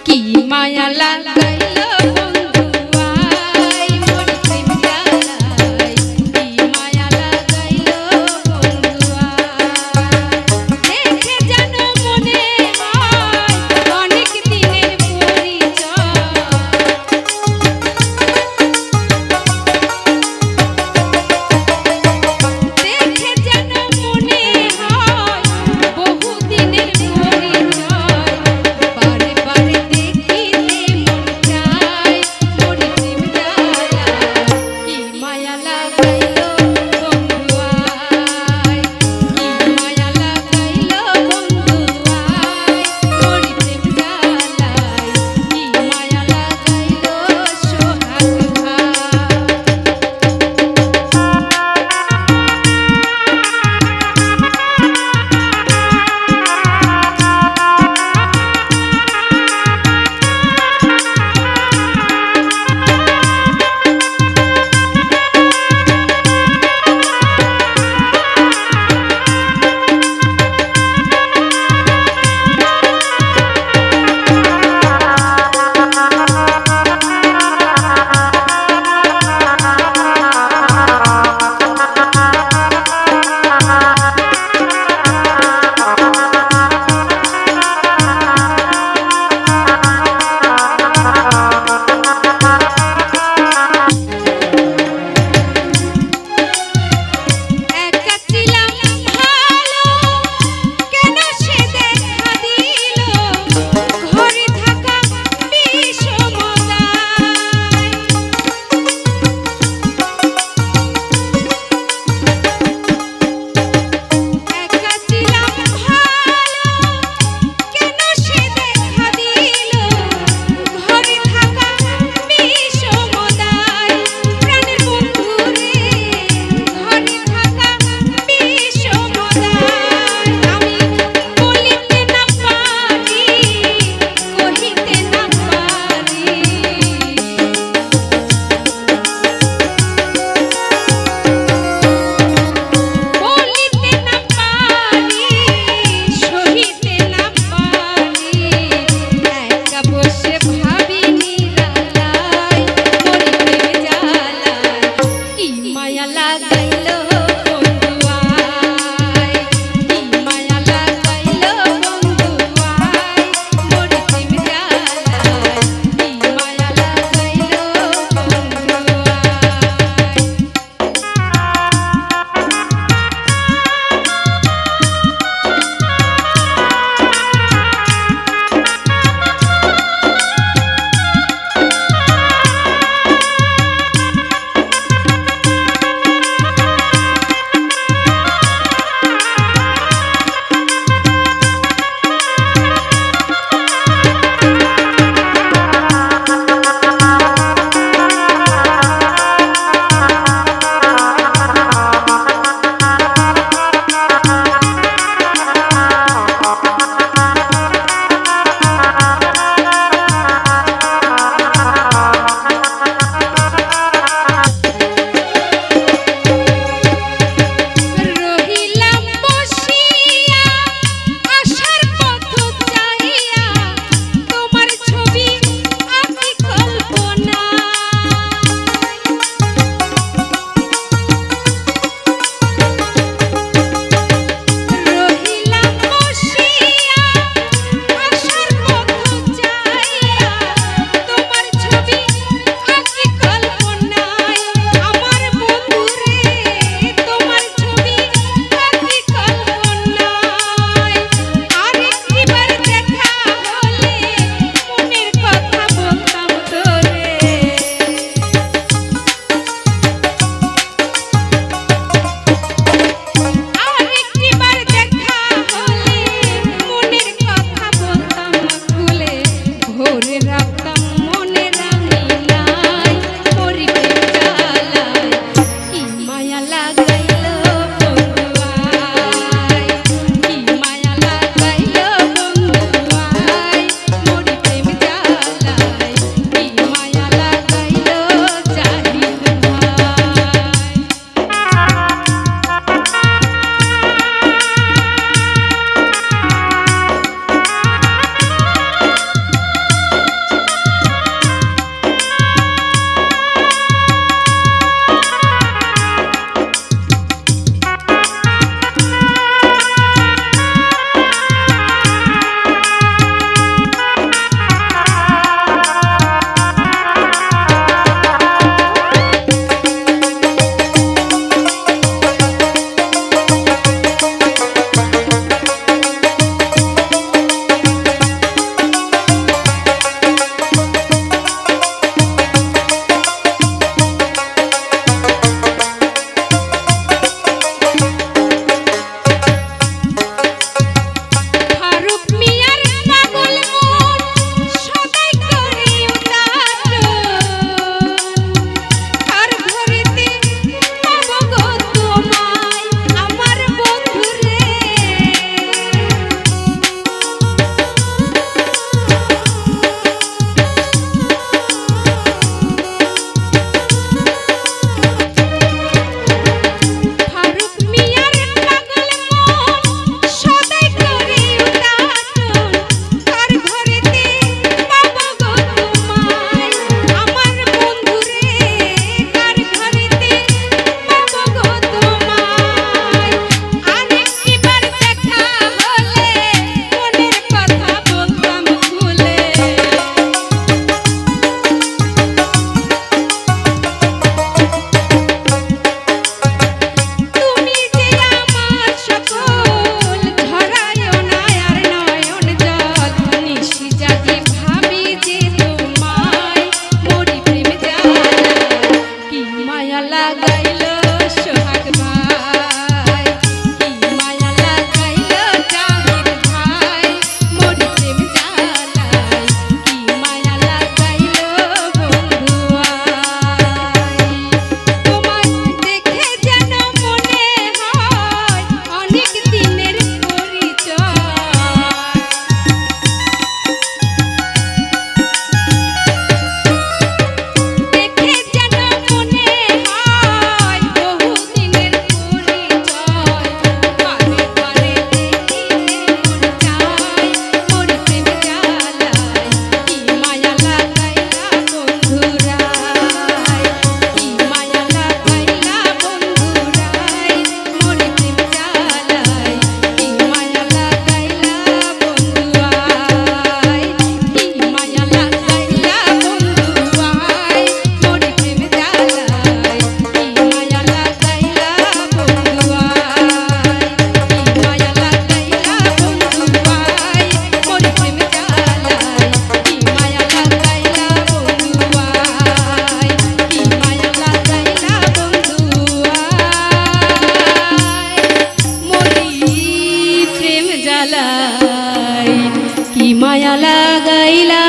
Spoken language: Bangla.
কি মায়া লাগাইলো বন্ধু আই মোর প্রেম জ্বালাই কি মায়া লাগাইলো বন্ধু আই দেখে জানো মনে হয় অনেক দিনের পরিচয় দেখে জানো মনে হয় বহু দিনের পরিচয় বারে বারে দেখিতে মন চায় মোর প্রেম জ্বালায় কি মায়া লাগাইলো বন্ধু আই কি মায়া লাগাইলো বন্ধু আই মোর প্রেম জ্বালায় কি মায়া লাগাইলো সোহাগ ভাই একা ছিলাম ভালো কেন সে দেখা দিল ঘরে থাকা বিষমতায় একা ছিলাম ভালো কেন সে দেখা দিল ঘরে থাকা বিষমতায় প্রাণের বন্ধু রে ঘরে থাকা বিষমতায় আমি বলিতে না পারি কহিতে না পারি বলিতে না পারি সহিতে না পারি একা বসে ভাবি নিরালায় মোর প্রেম জ্বালায় কি মায়া লাগাইলো বন্ধু আই কি মায়া লাগাইলো বন্ধু আই মোর প্রেম জ্বালায় কি মায়া লাগাইলো বন্ধু আই রহিলাম বসিয়া আশার পথ চাহিয়া তোমার ছবি আঁকি রহিলাম বসিয়া আশার পথ চাহিয়া তোমার ছবি আঁকি কল্পনায় আমার বন্ধু রে তোমার ছবি আঁকি কল্পনায় আরেকবার দেখা হলে মনের কথা বলতাম তোরে আরেকবার দেখা হলে মনের কথা বলতাম খুলে ভোরে রাখতাম মনে রাঙিনাই মোর প্রেম জ্বালায় কি মায়া লাগাইলো বন্ধু আই কি মায়া লাগাইলো বন্ধু আই মোর প্রেম জ্বালায় কি মায়া লাগাইলো জাহিদ ভাই জ্বালাই কি মায়া লাগাইলা